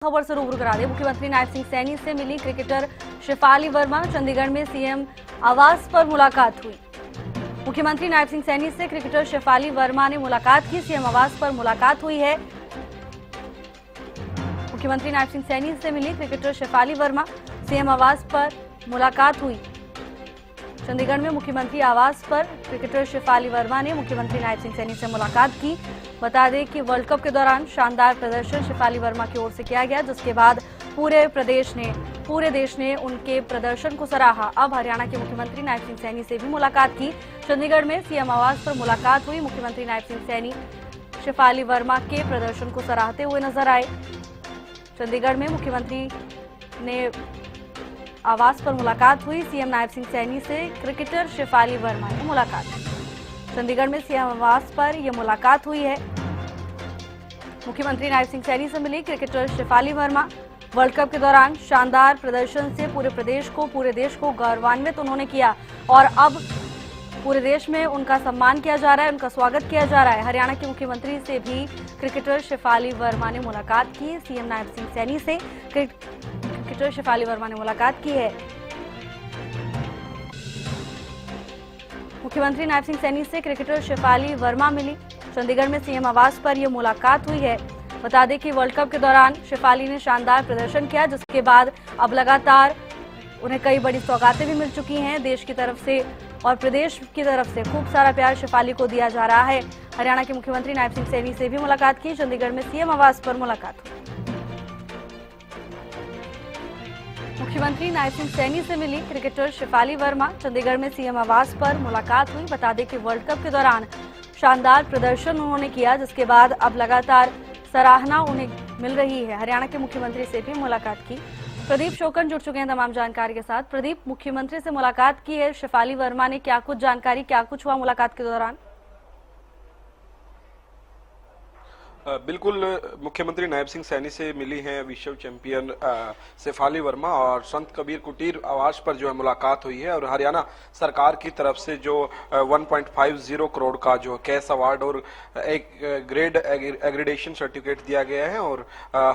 खबर से रूबरू करा दे। मुख्यमंत्री नायब सिंह सैनी से मिली क्रिकेटर शेफाली वर्मा। चंडीगढ़ में सीएम आवास पर मुलाकात हुई। मुख्यमंत्री नायब सिंह सैनी से क्रिकेटर शेफाली वर्मा ने मुलाकात की। सीएम आवास पर मुलाकात हुई है। मुख्यमंत्री नायब सिंह सैनी से मिली क्रिकेटर शेफाली वर्मा। सीएम आवास पर मुलाकात हुई। चंडीगढ़ में मुख्यमंत्री आवास पर क्रिकेटर शेफाली वर्मा ने मुख्यमंत्री नायब सिंह सैनी से मुलाकात की। बता दें कि वर्ल्ड कप के दौरान शानदार प्रदर्शन शेफाली वर्मा की ओर से किया गया, जिसके बाद पूरे देश ने उनके प्रदर्शन को सराहा। अब हरियाणा के मुख्यमंत्री नायब सिंह सैनी से भी मुलाकात की। चंडीगढ़ में सीएम आवास पर मुलाकात हुई। मुख्यमंत्री नायब सिंह सैनी शेफाली वर्मा के प्रदर्शन को सराहते हुए नजर आए। चंडीगढ़ में मुख्यमंत्री ने आवास पर मुलाकात हुई। सीएम नायब सिंह सैनी से क्रिकेटर शेफाली वर्मा ने मुलाकात की। चंडीगढ़ में सीएम आवास पर यह मुलाकात हुई है। मुख्यमंत्री नायब सिंह सैनी से मिली cricketer Shafali Verma. World cup के दौरान शानदार प्रदर्शन से पूरे देश को गौरवान्वित उन्होंने किया और अब पूरे देश में उनका सम्मान किया जा रहा है, उनका स्वागत किया जा रहा है। हरियाणा के मुख्यमंत्री से भी क्रिकेटर शेफाली वर्मा ने मुलाकात की। सीएम नायब सिंह सैनी से क्रिकेटर शेफाली वर्मा ने मुलाकात की है। मुख्यमंत्री नायब सिंह सैनी से क्रिकेटर शेफाली वर्मा मिली। चंडीगढ़ में सीएम आवास पर यह मुलाकात हुई है। बता दें कि वर्ल्ड कप के दौरान शेफाली ने शानदार प्रदर्शन किया, जिसके बाद अब लगातार उन्हें कई बड़ी सौगातें भी मिल चुकी हैं। देश की तरफ से और प्रदेश की तरफ से खूब सारा प्यार शेफाली को दिया जा रहा है। हरियाणा के मुख्यमंत्री नायब सिंह सैनी से भी मुलाकात की। चंडीगढ़ में सीएम आवास पर मुलाकात हुई। मुख्यमंत्री नायब सिंह सैनी से मिली क्रिकेटर शेफाली वर्मा। चंडीगढ़ में सीएम आवास पर मुलाकात हुई। बता दें कि वर्ल्ड कप के दौरान शानदार प्रदर्शन उन्होंने किया, जिसके बाद अब लगातार सराहना उन्हें मिल रही है। हरियाणा के मुख्यमंत्री से भी मुलाकात की। प्रदीप शोकन जुड़ चुके हैं तमाम जानकारी के साथ। प्रदीप, मुख्यमंत्री से मुलाकात की है शेफाली वर्मा ने, क्या कुछ जानकारी, क्या कुछ हुआ मुलाकात के दौरान? बिल्कुल, मुख्यमंत्री नायब सिंह सैनी से मिली हैं विश्व चैंपियन शेफाली वर्मा और संत कबीर कुटीर आवास पर जो है मुलाकात हुई है और हरियाणा सरकार की तरफ से जो 1.50 करोड़ का जो कैश अवार्ड और एक ग्रेड एग्रीडेशन सर्टिफिकेट दिया गया है और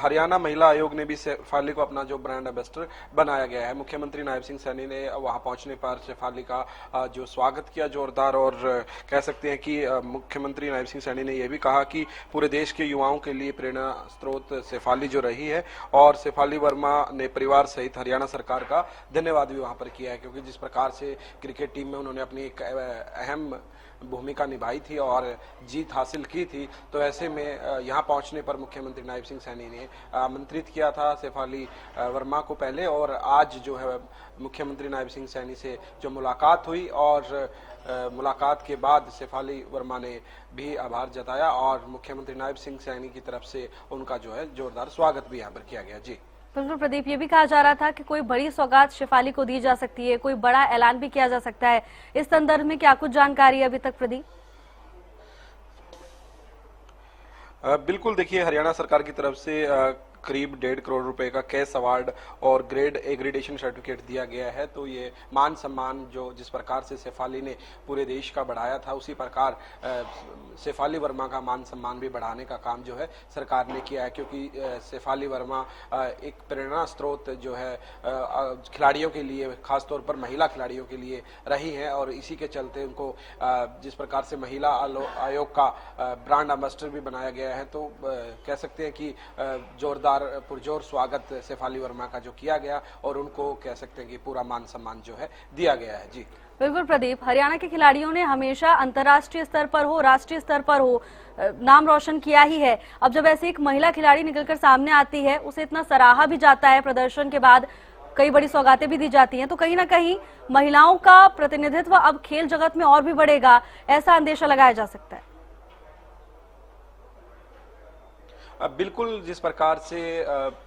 हरियाणा महिला आयोग ने भी शेफाली को अपना जो ब्रांड एम्बेसडर बनाया गया है। मुख्यमंत्री नायब सिंह सैनी ने वहां पहुंचने पर शेफाली का जो स्वागत किया जोरदार और कह सकते हैं कि मुख्यमंत्री नायब सिंह सैनी ने यह भी कहा कि पूरे देश के युवाओं के लिए प्रेरणा स्रोत शेफाली जो रही है और शेफाली वर्मा ने परिवार सहित हरियाणा सरकार का धन्यवाद भी वहां पर किया है, क्योंकि जिस प्रकार से क्रिकेट टीम में उन्होंने अपनी एक अहम भूमिका निभाई थी और जीत हासिल की थी, तो ऐसे में यहाँ पहुंचने पर मुख्यमंत्री नायब सिंह सैनी ने आमंत्रित किया था शेफाली वर्मा को पहले और आज जो है मुख्यमंत्री नायब सिंह सैनी से जो मुलाकात हुई और मुलाकात के बाद शेफाली वर्मा ने भी आभार जताया और मुख्यमंत्री नायब सिंह सैनी की तरफ से उनका जो है जोरदार स्वागत भी यहाँ पर किया गया। जी बिल्कुल प्रदीप, ये भी कहा जा रहा था कि कोई बड़ी सौगात शेफाली को दी जा सकती है, कोई बड़ा ऐलान भी किया जा सकता है। इस संदर्भ में क्या कुछ जानकारी है अभी तक प्रदीप? बिल्कुल, देखिए हरियाणा सरकार की तरफ से करीब 1.5 करोड़ रुपए का कैश अवार्ड और ग्रेड एग्रीडेशन सर्टिफिकेट दिया गया है। तो ये मान सम्मान जो जिस प्रकार से शेफाली ने पूरे देश का बढ़ाया था, उसी प्रकार शेफाली वर्मा का मान सम्मान भी बढ़ाने का काम जो है सरकार ने किया है, क्योंकि शेफाली वर्मा एक प्रेरणा स्रोत जो है खिलाड़ियों के लिए, खासतौर पर महिला खिलाड़ियों के लिए रही हैं और इसी के चलते उनको जिस प्रकार से महिला आयोग का ब्रांड एम्बेसडर भी बनाया गया है, तो कह सकते हैं कि जोरदार पुरजोर स्वागत शेफाली वर्मा का जो किया गया और उनको कह सकते हैं कि पूरा मान सम्मान जो है दिया गया है। जी बिल्कुल प्रदीप, हरियाणा के खिलाड़ियों ने हमेशा अंतर्राष्ट्रीय स्तर पर हो, राष्ट्रीय स्तर पर हो, नाम रोशन किया ही है। अब जब ऐसे एक महिला खिलाड़ी निकलकर सामने आती है, उसे इतना सराहा भी जाता है, प्रदर्शन के बाद कई बड़ी सौगातें भी दी जाती हैं, तो कहीं ना कहीं महिलाओं का प्रतिनिधित्व अब खेल जगत में और भी बढ़ेगा, ऐसा अंदेशा लगाया जा सकता है। बिल्कुल, जिस प्रकार से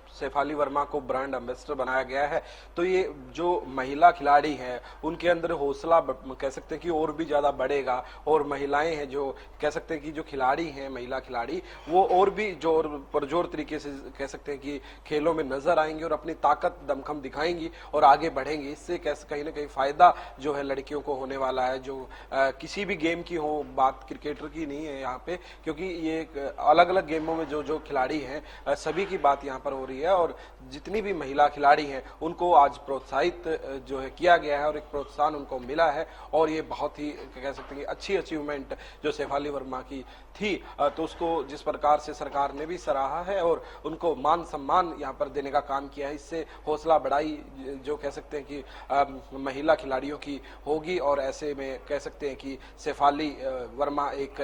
शेफाली वर्मा को ब्रांड एम्बेसडर बनाया गया है, तो ये जो महिला खिलाड़ी हैं उनके अंदर हौसला कह सकते हैं कि और भी ज्यादा बढ़ेगा और महिलाएं हैं जो कह सकते हैं कि जो खिलाड़ी हैं, महिला खिलाड़ी, वो और भी जोर पुरजोर तरीके से कह सकते हैं कि खेलों में नजर आएंगी और अपनी ताकत दमखम दिखाएंगी और आगे बढ़ेंगी। इससे कहीं ना कहीं फायदा जो है लड़कियों को होने वाला है, जो किसी भी गेम की हो, बात क्रिकेटर की नहीं है यहाँ पे, क्योंकि ये अलग अलग गेमों में जो खिलाड़ी हैं सभी की बात यहाँ पर हो रही है। गया और जितनी भी महिला खिलाड़ी हैं उनको आज प्रोत्साहित जो है किया गया है और एक प्रोत्साहन उनको मिला है। और ये बहुत ही कह सकते हैं कि अच्छी अचीवमेंट जो शेफाली वर्मा की थी, तो उसको जिस प्रकार से सरकार ने भी सराहा है और उनको मान सम्मान यहाँ पर देने का काम किया है, इससे हौसला बढ़ाई जो कह सकते हैं कि महिला खिलाड़ियों की होगी। और ऐसे में कह सकते हैं कि शेफाली वर्मा एक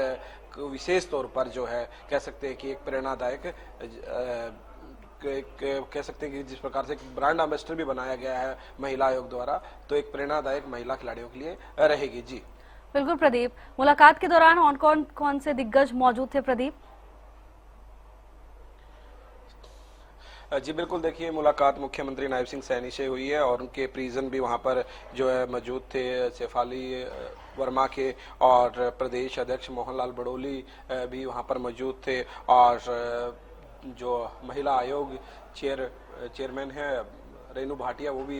विशेष तौर पर जो है कह सकते हैं कि एक प्रेरणादायक कह सकते हैं कि जिस प्रकार से ब्रांड एम्बेसडर भी बनाया गया है महिला आयोग द्वारा, तो एक प्रेरणादायक महिला खिलाड़ियों के लिए रहेगी। जी बिल्कुल प्रदीप, मुलाकात के दौरान कौन से दिग्गज मौजूद थे प्रदीप? जी बिल्कुल, देखिए मुलाकात मुख्यमंत्री नायब सिंह सैनी से हुई है और उनके प्रिजन भी वहां पर जो है मौजूद थे, शेफाली वर्मा के, और प्रदेश अध्यक्ष मोहनलाल बड़ोली भी वहां पर मौजूद थे, और जो महिला आयोग चेयरमैन है रेनू भाटिया वो भी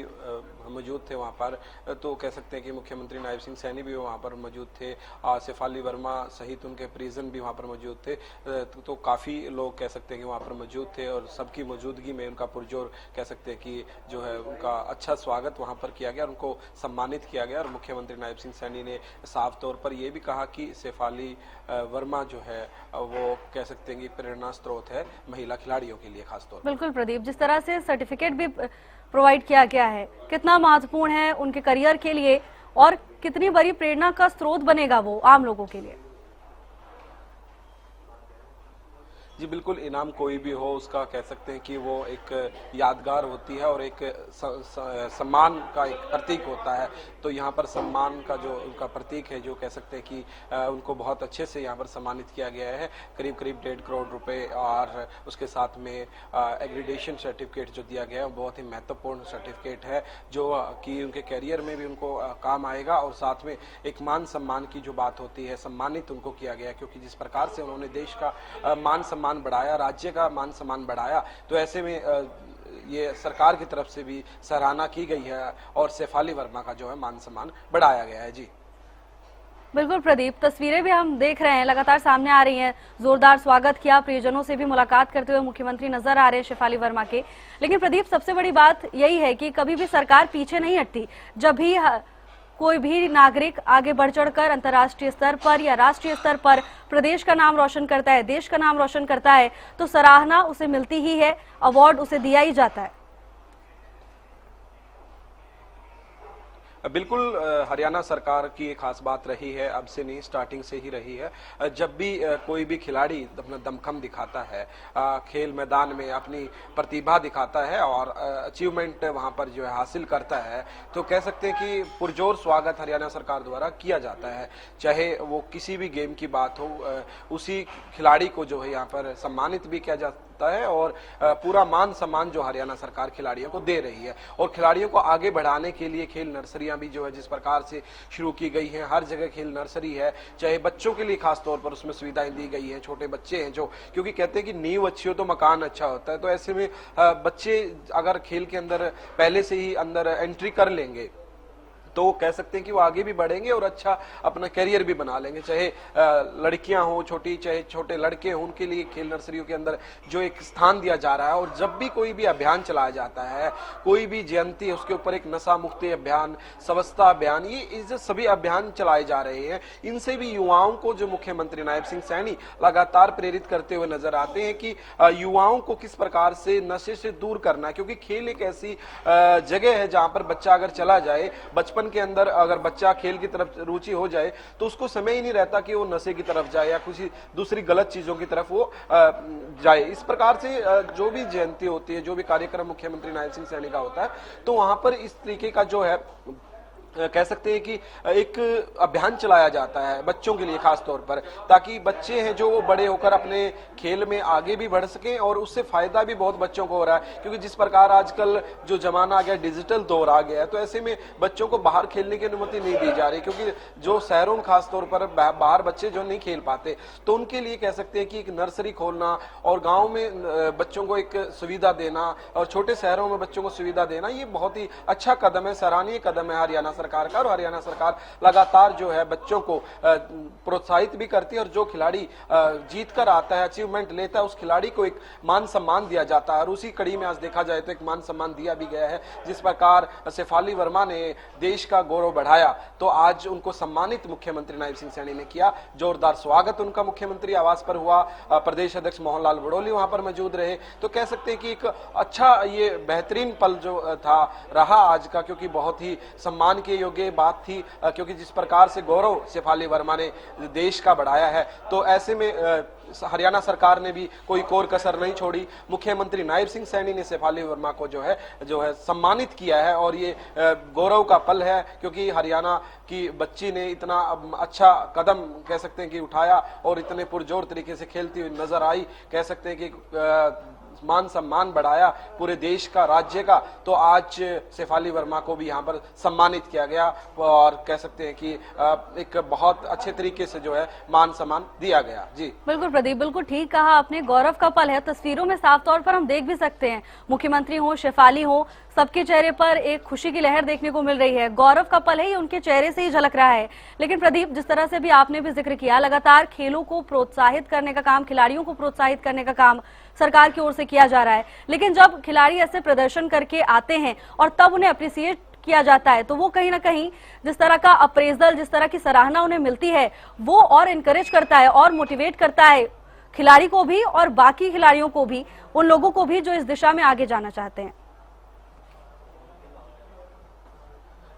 मौजूद थे वहाँ पर। तो कह सकते हैं कि मुख्यमंत्री नायब सिंह सैनी भी वहाँ पर मौजूद थे और शेफाली वर्मा सहित उनके प्रिजन भी वहाँ पर मौजूद थे। तो काफ़ी लोग कह सकते हैं कि वहाँ पर मौजूद थे और सबकी मौजूदगी में उनका पुरजोर कह सकते हैं कि जो है उनका अच्छा स्वागत वहाँ पर किया गया और उनको सम्मानित किया गया। और मुख्यमंत्री नायब सिंह सैनी ने साफ तौर पर ये भी कहा कि शेफाली वर्मा जो है वो कह सकते हैं कि प्रेरणा स्रोत है महिला खिलाड़ियों के लिए खासतौर पर। बिल्कुल प्रदीप, जिस तरह से सर्टिफिकेट भी प्रोवाइड किया गया है, कितना महत्वपूर्ण है उनके करियर के लिए और कितनी बड़ी प्रेरणा का स्रोत बनेगा वो आम लोगों के लिए? जी बिल्कुल, इनाम कोई भी हो उसका कह सकते हैं कि वो एक यादगार होती है और एक सम्मान का एक प्रतीक होता है। तो यहाँ पर सम्मान का जो उनका प्रतीक है, जो कह सकते हैं कि उनको बहुत अच्छे से यहाँ पर सम्मानित किया गया है, करीब 1.5 करोड़ रुपए, और उसके साथ में एग्रीडेशन सर्टिफिकेट जो दिया गया है वो बहुत ही महत्वपूर्ण सर्टिफिकेट है जो कि उनके कैरियर में भी उनको काम आएगा। और साथ में एक मान सम्मान की जो बात होती है, सम्मानित उनको किया गया, क्योंकि जिस प्रकार से उन्होंने देश का मान सम्मान बढ़ाया, राज्य का मान सम्मान बढ़ाया, तो ऐसे में ये सरकार की तरफ से भी सराहना की गई है और शेफाली वर्मा का जो है मान सम्मान बढ़ाया गया है। जी बिल्कुल प्रदीप, तस्वीरें भी हम देख रहे हैं लगातार सामने आ रही हैं। जोरदार स्वागत किया, प्रियजनों से भी मुलाकात करते हुए मुख्यमंत्री नजर आ रहे हैं शेफाली वर्मा के। लेकिन प्रदीप, सबसे बड़ी बात यही है कि कभी भी सरकार पीछे नहीं हटती। जब भी कोई भी नागरिक आगे बढ़ चढ़कर अंतर्राष्ट्रीय स्तर पर या राष्ट्रीय स्तर पर प्रदेश का नाम रोशन करता है, देश का नाम रोशन करता है, तो सराहना उसे मिलती ही है, अवार्ड उसे दिया ही जाता है। बिल्कुल, हरियाणा सरकार की एक खास बात रही है, अब से नहीं स्टार्टिंग से ही रही है। जब भी कोई भी खिलाड़ी अपना दमखम दिखाता है, खेल मैदान में अपनी प्रतिभा दिखाता है और अचीवमेंट वहां पर जो है हासिल करता है, तो कह सकते हैं कि पुरजोर स्वागत हरियाणा सरकार द्वारा किया जाता है। चाहे वो किसी भी गेम की बात हो, उसी खिलाड़ी को जो है यहाँ पर सम्मानित भी किया जाता है और पूरा मान सम्मान जो हरियाणा सरकार खिलाड़ियों को दे रही है। और खिलाड़ियों को आगे बढ़ाने के लिए खेल नर्सरियां भी जो है जिस प्रकार से शुरू की गई हैं, हर जगह खेल नर्सरी है, चाहे बच्चों के लिए खास तौर पर उसमें सुविधाएं दी गई है। छोटे बच्चे हैं जो, क्योंकि कहते हैं कि नींव अच्छी हो तो मकान अच्छा होता है, तो ऐसे में बच्चे अगर खेल के अंदर पहले से ही अंदर एंट्री कर लेंगे तो कह सकते हैं कि वो आगे भी बढ़ेंगे और अच्छा अपना करियर भी बना लेंगे। चाहे लड़कियां हो छोटी, चाहे छोटे लड़के हों, उनके लिए खेल नर्सरियों के अंदर जो एक स्थान दिया जा रहा है। और जब भी कोई भी अभियान चलाया जाता है, कोई भी जयंती है, उसके ऊपर एक नशा मुक्ति अभियान, स्वच्छता अभियान, ये जो सभी अभियान चलाए जा रहे हैं, इनसे भी युवाओं को जो मुख्यमंत्री नायब सिंह सैनी लगातार प्रेरित करते हुए नजर आते हैं कि युवाओं को किस प्रकार से नशे से दूर करना है। क्योंकि खेल एक ऐसी जगह है जहां पर बच्चा अगर चला जाए, बचपन के अंदर अगर बच्चा खेल की तरफ रुचि हो जाए तो उसको समय ही नहीं रहता कि वो नशे की तरफ जाए या किसी दूसरी गलत चीजों की तरफ वो जाए। इस प्रकार से जो भी जयंती होती है, जो भी कार्यक्रम मुख्यमंत्री नायब सिंह सैनी का होता है, तो वहां पर इस तरीके का जो है कह सकते हैं कि एक अभियान चलाया जाता है बच्चों के लिए खास तौर पर, ताकि बच्चे हैं जो वो बड़े होकर अपने खेल में आगे भी बढ़ सकें। और उससे फायदा भी बहुत बच्चों को हो रहा है, क्योंकि जिस प्रकार आजकल जो जमाना आ गया, डिजिटल दौर आ गया है, तो ऐसे में बच्चों को बाहर खेलने की अनुमति नहीं दी जा रही। क्योंकि जो शहरों में खास तौर पर बाहर बच्चे जो नहीं खेल पाते, तो उनके लिए कह सकते हैं कि एक नर्सरी खोलना और गाँव में बच्चों को एक सुविधा देना और छोटे शहरों में बच्चों को सुविधा देना, ये बहुत ही अच्छा कदम है, सराहनीय कदम है हरियाणा सरकार का, और हरियाणा सरकार लगातार जो है बच्चों को प्रोत्साहित भी करती है, और जो खिलाड़ी जीत कर आता है, अचीवमेंट लेता है, उस खिलाड़ी को एक मान सम्मान दिया जाता है। और उसी कड़ी में आज देखा जाए तो एक मान सम्मान दिया भी गया है। जिस प्रकार शेफाली वर्मा ने देश का गौरव बढ़ाया, तो आज उनको सम्मानित मुख्यमंत्री नायब सिंह सैनी ने किया। जोरदार स्वागत उनका मुख्यमंत्री आवास पर हुआ। प्रदेश अध्यक्ष मोहनलाल बड़ोली वहां पर मौजूद रहे। तो कह सकते हैं कि एक अच्छा, ये बेहतरीन पल जो था रहा आज का, क्योंकि बहुत ही सम्मान के योग्य बात थी, क्योंकि जिस प्रकार से गौरव शेफाली वर्मा ने देश का बढ़ाया है, तो ऐसे में हरियाणा सरकार ने भी कोई कोर कसर नहीं छोड़ी। मुख्यमंत्री नायब सिंह सैनी ने शेफाली वर्मा को जो है सम्मानित किया है, और ये गौरव का पल है, क्योंकि हरियाणा की बच्ची ने इतना अच्छा कदम कह सकते हैं कि उठाया, और इतने पुरजोर तरीके से खेलती हुई नजर आई। कह सकते हैं कि मान सम्मान बढ़ाया पूरे देश का, राज्य का। तो आज शेफाली वर्मा को भी यहाँ पर सम्मानित किया गया, और कह सकते हैं कि एक बहुत अच्छे तरीके से जो है मान सम्मान दिया गया। जी बिल्कुल प्रदीप, बिल्कुल ठीक कहा आपने। गौरव का पल है। तस्वीरों में साफ तौर पर हम देख भी सकते हैं, मुख्यमंत्री हो, शेफाली हो, सबके चेहरे पर एक खुशी की लहर देखने को मिल रही है। गौरव का पल है, ये उनके चेहरे से ही झलक रहा है। लेकिन प्रदीप, जिस तरह से भी आपने भी जिक्र किया, लगातार खेलों को प्रोत्साहित करने का काम, खिलाड़ियों को प्रोत्साहित करने का काम सरकार की ओर से किया जा रहा है। लेकिन जब खिलाड़ी ऐसे प्रदर्शन करके आते हैं और तब उन्हें अप्रिसिएट किया जाता है, तो वो कहीं ना कहीं जिस तरह का अप्रेजल, जिस तरह की सराहना उन्हें मिलती है, वो और इनकरेज करता है और मोटिवेट करता है खिलाड़ी को भी और बाकी खिलाड़ियों को भी, उन लोगों को भी जो इस दिशा में आगे जाना चाहते हैं।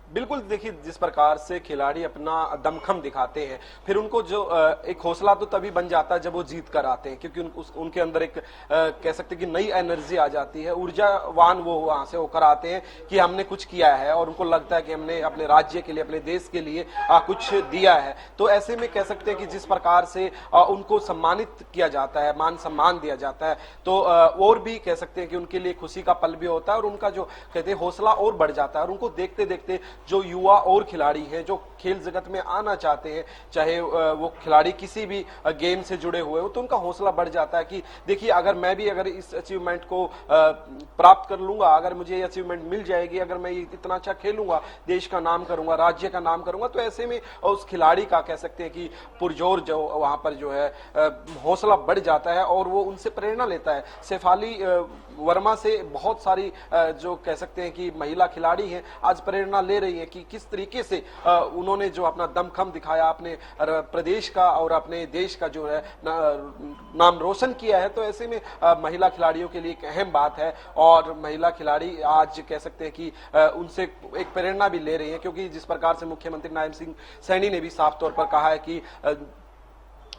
बिल्कुल, देखिए जिस प्रकार से खिलाड़ी अपना दमखम दिखाते हैं, फिर उनको जो एक हौसला तो तभी बन जाता है जब वो जीत कर आते हैं, क्योंकि उनके अंदर एक कह सकते हैं कि नई एनर्जी आ जाती है, ऊर्जावान वो वहां से होकर आते हैं कि हमने कुछ किया है, और उनको लगता है कि हमने अपने राज्य के लिए, अपने देश के लिए कुछ दिया है। तो ऐसे में कह सकते हैं कि जिस प्रकार से उनको सम्मानित किया जाता है, मान सम्मान दिया जाता है, तो और भी कह सकते हैं कि उनके लिए खुशी का पल भी होता है, और उनका जो कहते हैं हौसला और बढ़ जाता है। और उनको देखते देखते जो युवा और खिलाड़ी हैं, जो खेल जगत में आना चाहते हैं, चाहे वो खिलाड़ी किसी भी गेम से जुड़े हुए हो, तो उनका हौसला बढ़ जाता है कि देखिए, अगर मैं भी अगर इस अचीवमेंट को प्राप्त कर लूंगा, अगर मुझे ये अचीवमेंट मिल जाएगी, अगर मैं इतना अच्छा खेलूंगा, देश का नाम करूंगा, राज्य का नाम करूंगा, तो ऐसे में उस खिलाड़ी का कह सकते हैं कि पुरजोर जो वहां पर जो है हौसला बढ़ जाता है, और वो उनसे प्रेरणा लेता है। शेफाली वर्मा से बहुत सारी जो कह सकते हैं कि महिला खिलाड़ी हैं, आज प्रेरणा ले रही है कि किस तरीके से उन्होंने जो अपना दमखम दिखाया, अपने प्रदेश का और अपने देश का जो है नाम रोशन किया है। तो ऐसे में महिला खिलाड़ियों के लिए एक अहम बात है, और महिला खिलाड़ी आज कह सकते हैं कि उनसे एक प्रेरणा भी ले रही है, क्योंकि जिस प्रकार से मुख्यमंत्री नायब सिंह सैनी ने भी साफ तौर पर कहा है कि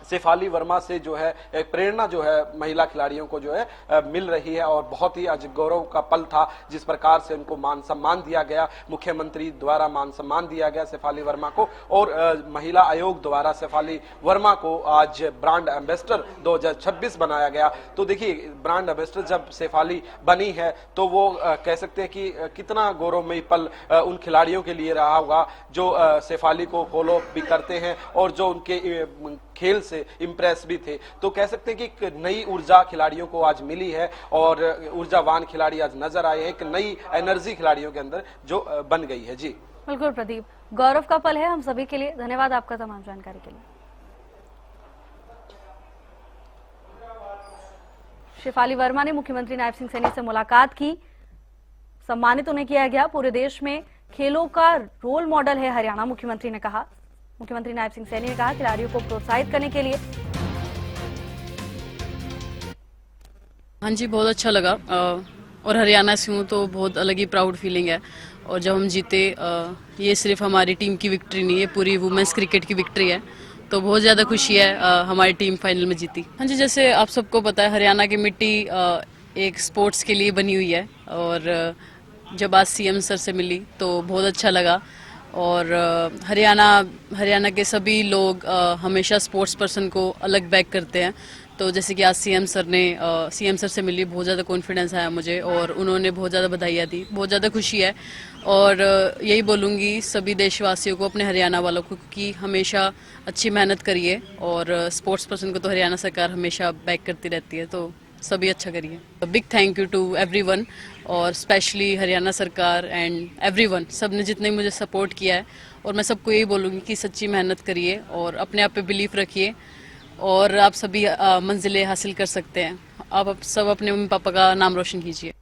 शेफाली वर्मा से जो है एक प्रेरणा जो है महिला खिलाड़ियों को जो है मिल रही है, और बहुत ही आज गौरव का पल था जिस प्रकार से उनको मान सम्मान दिया गया, मुख्यमंत्री द्वारा मान सम्मान दिया गया शेफाली वर्मा को, और महिला आयोग द्वारा शेफाली वर्मा को आज ब्रांड एम्बेसडर 2026 बनाया गया। तो देखिए, ब्रांड एम्बेसडर जब शेफाली बनी है, तो वो कह सकते हैं कि कितना गौरवमयी पल उन खिलाड़ियों के लिए रहा होगा जो शेफाली को फॉलो भी करते हैं, और जो उनके खेल से इम्प्रेस भी थे। तो कह सकते हैं कि एक नई ऊर्जा खिलाड़ियों को आज मिली है, और ऊर्जावान खिलाड़ी आज नजर आए हैं, एक नई एनर्जी खिलाड़ियों के अंदर जो बन गई है। जी बिल्कुल प्रदीप, गौरव का पल है हम सभी के लिए। धन्यवाद आपका तमाम जानकारी के लिए। शेफाली वर्मा ने मुख्यमंत्री नायब सिंह सैनी से मुलाकात की, सम्मानित उन्हें किया गया। पूरे देश में खेलों का रोल मॉडल है हरियाणा, मुख्यमंत्री ने कहा। मुख्यमंत्री नायब सिंह सैनी ने कहा खिलाड़ियों को प्रोत्साहित करने के लिए। हाँ जी, बहुत अच्छा लगा, और हरियाणा से हूँ तो बहुत अलग ही प्राउड फीलिंग है। और जब हम जीते, ये सिर्फ हमारी टीम की विक्ट्री नहीं है, पूरी वुमेन्स क्रिकेट की विक्ट्री है, तो बहुत ज़्यादा खुशी है हमारी टीम फाइनल में जीती। हाँ जी, जैसे आप सबको पता है, हरियाणा की मिट्टी एक स्पोर्ट्स के लिए बनी हुई है, और जब आज सीएम सर से मिली तो बहुत अच्छा लगा। और हरियाणा के सभी लोग हमेशा स्पोर्ट्स पर्सन को अलग बैक करते हैं। तो जैसे कि आज सीएम सर से मिली, बहुत ज़्यादा कॉन्फिडेंस आया मुझे, और उन्होंने बहुत ज़्यादा बधाइयाँ दी, बहुत ज़्यादा खुशी है। और यही बोलूँगी सभी देशवासियों को, अपने हरियाणा वालों को, कि हमेशा अच्छी मेहनत करिए, और स्पोर्ट्स पर्सन को तो हरियाणा सरकार हमेशा बैक करती रहती है। तो सभी अच्छा करिए। Big thank you to everyone और स्पेशली हरियाणा सरकार एंड एवरीवन, सब ने जितने मुझे सपोर्ट किया है। और मैं सबको यही बोलूँगी कि सच्ची मेहनत करिए और अपने आप पे बिलीफ रखिए और आप सभी मंजिलें हासिल कर सकते हैं। आप सब अपने मम्मी पापा का नाम रोशन कीजिए।